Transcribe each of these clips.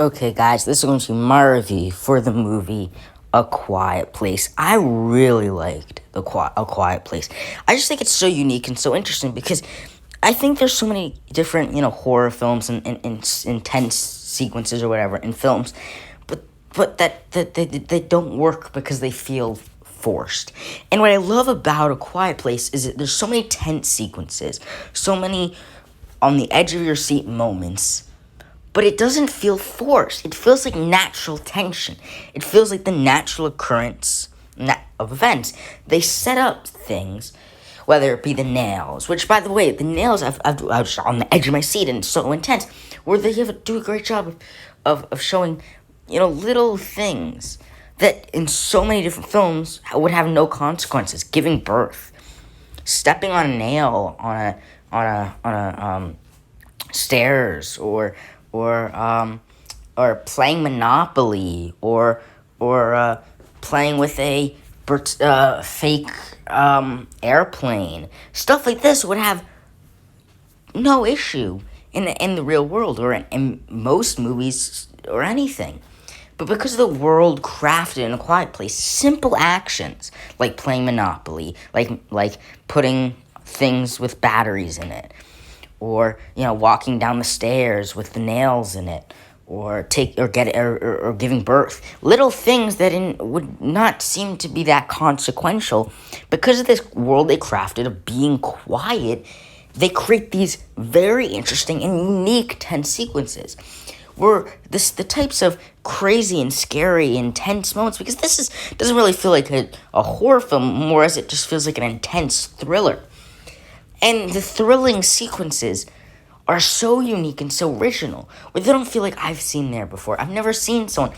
Okay, guys, this is going to be my review for the movie A Quiet Place. I really liked A Quiet Place. I just think it's so unique and so interesting because I think there's so many different, horror films and intense sequences or whatever in films, but that they don't work because they feel forced. And what I love about A Quiet Place is that there's so many tense sequences, so many on the edge of your seat moments, but it doesn't feel forced. It feels like natural tension. It feels like the natural occurrence of events. They set up things, whether it be the nails, which, by the way, the nails, I was on the edge of my seat and it's so intense, where they do a great job of showing, little things that in so many different films would have no consequences. Giving birth, stepping on a nail on a stairs, or playing Monopoly, or playing with a fake airplane. Stuff like this would have no issue in the real world or in most movies or anything. But because of the world crafted in A Quiet Place, simple actions like playing Monopoly, like putting things with batteries in it, or walking down the stairs with the nails in it, or giving birth, little things that would not seem to be that consequential, because of this world they crafted of being quiet, they create these very interesting and unique tense sequences, where the types of crazy and scary, intense moments, because doesn't really feel like a horror film, more as it just feels like an intense thriller. And the thrilling sequences are so unique and so original, where they don't feel like I've seen there before. I've never seen someone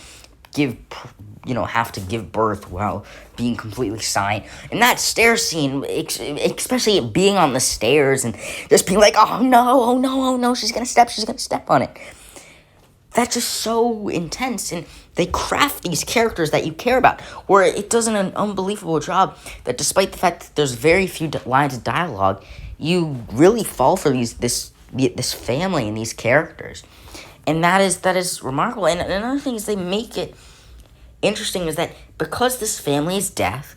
have to give birth while being completely silent. And that stair scene, especially being on the stairs and just being like, oh no, she's gonna step on it. That's just so intense, and they craft these characters that you care about, where it does an unbelievable job that despite the fact that there's very few lines of dialogue, you really fall for this family and these characters. And that is remarkable. And another thing is they make it interesting is that because this family is deaf,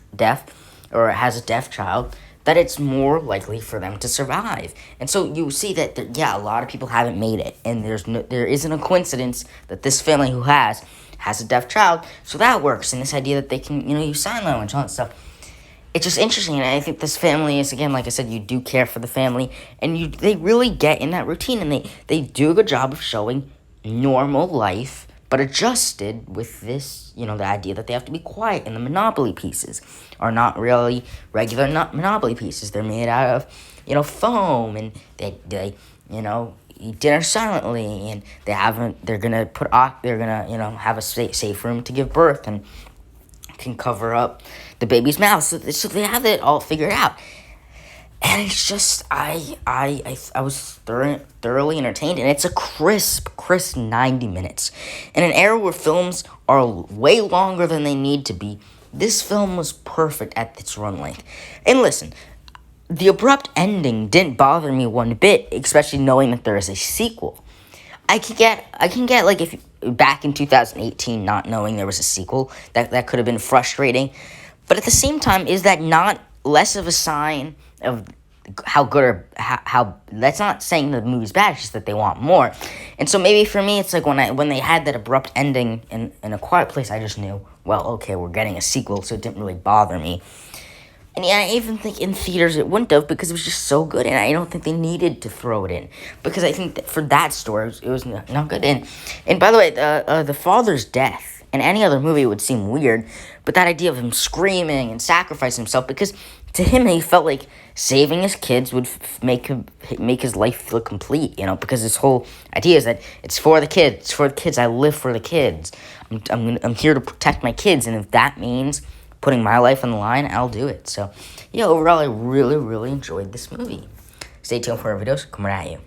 or has a deaf child, that it's more likely for them to survive. And so you see that, a lot of people haven't made it, and there isn't a coincidence that this family who has a deaf child, so that works. And this idea that they can, use sign language, all that stuff. It's just interesting, and I think this family is, again, like I said, you do care for the family, and they really get in that routine, and they do a good job of showing normal life, but adjusted with this, the idea that they have to be quiet, and the Monopoly pieces are not really regular Monopoly pieces. They're made out of, foam, and they eat dinner silently, and they're gonna have a safe room to give birth, and can cover up the baby's mouth, so they have it all figured out. And it's just, I was thoroughly entertained, and it's a crisp 90 minutes. In an era where films are way longer than they need to be, this film was perfect at its run length. And listen, the abrupt ending didn't bother me one bit, especially knowing that there is a sequel. I can get like, if back in 2018, not knowing there was a sequel, that could have been frustrating. But at the same time, is that not less of a sign of how good or how that's not saying the movie's bad, it's just that they want more. And so maybe for me, it's like when they had that abrupt ending in A Quiet Place, I just knew, well, okay, we're getting a sequel, so it didn't really bother me. And I even think in theaters it wouldn't have, because it was just so good, and I don't think they needed to throw it in, because I think that for that story it was not good. And by the way, the father's death in any other movie would seem weird, but that idea of him screaming and sacrificing himself, because to him he felt like saving his kids would make his life feel complete, because his whole idea is that it's for the kids, I live for the kids, I'm here to protect my kids, and if that means putting my life on the line, I'll do it. So, overall, I really, really enjoyed this movie. Stay tuned for our videos coming at you.